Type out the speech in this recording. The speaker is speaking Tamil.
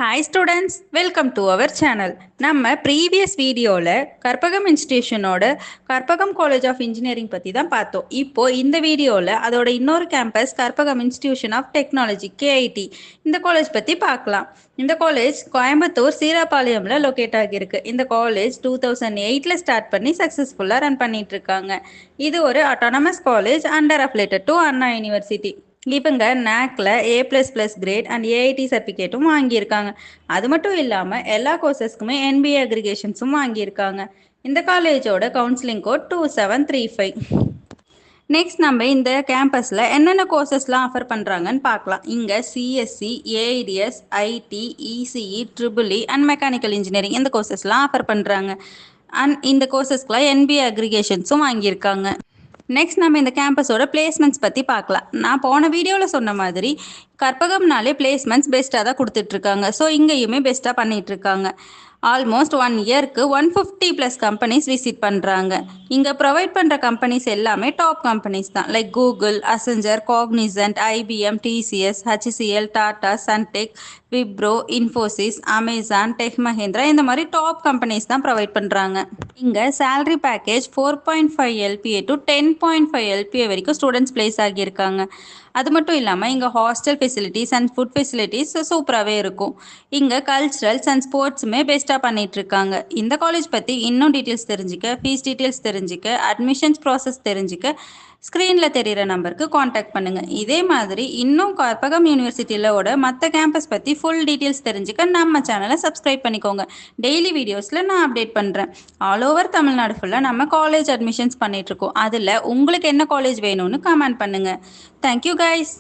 Hi students, welcome to our channel. நம்ம previous வீடியோவில் கற்பகம் இன்ஸ்டிடியூஷனோட கற்பகம் காலேஜ் ஆஃப் இன்ஜினியரிங் பற்றி தான் பார்த்தோம். இப்போ இந்த வீடியோவில் அதோட இன்னொரு campus Karpagam Institution of Technology KIT இந்த காலேஜ் பற்றி பார்க்கலாம். இந்த காலேஜ் கோயம்புத்தூர் சீராபாளையம்ல லொக்கேட் ஆகியிருக்கு. இந்த காலேஜ் 2008ல் ஸ்டார்ட் பண்ணி சக்ஸஸ்ஃபுல்லாக ரன் பண்ணிட்டு இருக்காங்க. இது ஒரு autonomous college under affiliated to Anna university. இவங்க NACல A++ கிரேட் அண்ட் AIT சர்டிஃபிகேட்டும் வாங்கியிருக்காங்க. அது மட்டும் இல்லாமல் எல்லா கோர்சஸ்க்குமே NBA அக்ரிகேஷன்ஸும் வாங்கியிருக்காங்க. இந்த காலேஜோட கவுன்சிலிங் கோட் 2735. நெக்ஸ்ட் நம்ம இந்த கேம்பஸில் என்னென்ன கோர்சஸ்லாம் ஆஃபர் பண்ணுறாங்கன்னு பார்க்கலாம். இங்கே CSC, AIDS, IT, ECE, EEE and mechanical engineering இந்த கோர்சஸ்லாம் ஆஃபர் பண்ணுறாங்க. அண்ட் இந்த கோர்சஸ்க்குலாம் NBA அக்ரிகேஷன்ஸும் வாங்கியிருக்காங்க. நெக்ஸ்ட் நம்ம இந்த கேம்பஸோட பிளேஸ்மெண்ட்ஸ் பற்றி பார்க்கலாம். நான் போன வீடியோவில் சொன்ன மாதிரி கற்பகம்னாலே பிளேஸ்மெண்ட்ஸ் பெஸ்ட்டாக தான் கொடுத்துட்ருக்காங்க. ஸோ இங்கேயுமே பெஸ்ட்டாக பண்ணிகிட்ருக்காங்க. ஆல்மோஸ்ட் 1 இயருக்கு 150+ கம்பெனிஸ் விசிட் பண்ணுறாங்க. இங்கே ப்ரொவைட் பண்ணுற கம்பெனிஸ் எல்லாமே டாப் கம்பெனிஸ் தான். Like Google, Accenture, Cognizant, IBM, TCS, HCL, Tata, Suntec, Wipro, Infosys, Amazon, Tech Mahindra இந்த மாதிரி டாப் கம்பெனிஸ் தான் ப்ரொவைட் பண்ணுறாங்க. இங்கே salary package 4.5 LPA to 10.5 LPA வரைக்கும் ஸ்டூடெண்ட்ஸ் பிளேஸ் ஆகியிருக்காங்க. அது மட்டும் இல்லாமல் இங்கே hostel facilities and food facilities சூப்பராகவே இருக்கும். இங்கே கல்ச்சுரல்ஸ் அண்ட் ஸ்போர்ட்ஸுமே பெஸ்ட்டாக பண்ணிகிட்ருக்காங்க. இந்த காலேஜ் பற்றி இன்னும் டீட்டெயில்ஸ் தெரிஞ்சுக்க, ஃபீஸ் டீட்டெயில்ஸ் தெரிஞ்சுக்க, அட்மிஷன்ஸ் ப்ராசஸ் தெரிஞ்சுக்க ஸ்க்ரீனில் தெரிகிற நம்பருக்கு காண்டாக்ட் பண்ணுங்கள். இதே மாதிரி இன்னும் கற்பகம் யூனிவர்சிட்டியிலோட மற்ற கேம்பஸ் பற்றி ஃபுல் டீட்டெயில்ஸ் தெரிஞ்சுக்க நம்ம சேனலை சப்ஸ்கிரைப் பண்ணிக்கோங்க. டெய்லி வீடியோஸில் நான் அப்டேட் பண்ணுறேன். ஆல் ஓவர் தமிழ்நாடு ஃபுல்லாக நம்ம காலேஜ் அட்மிஷன்ஸ் பண்ணிகிட்ருக்கோம். அதில் உங்களுக்கு என்ன காலேஜ் வேணும்னு கமெண்ட் பண்ணுங்கள். Thank you guys.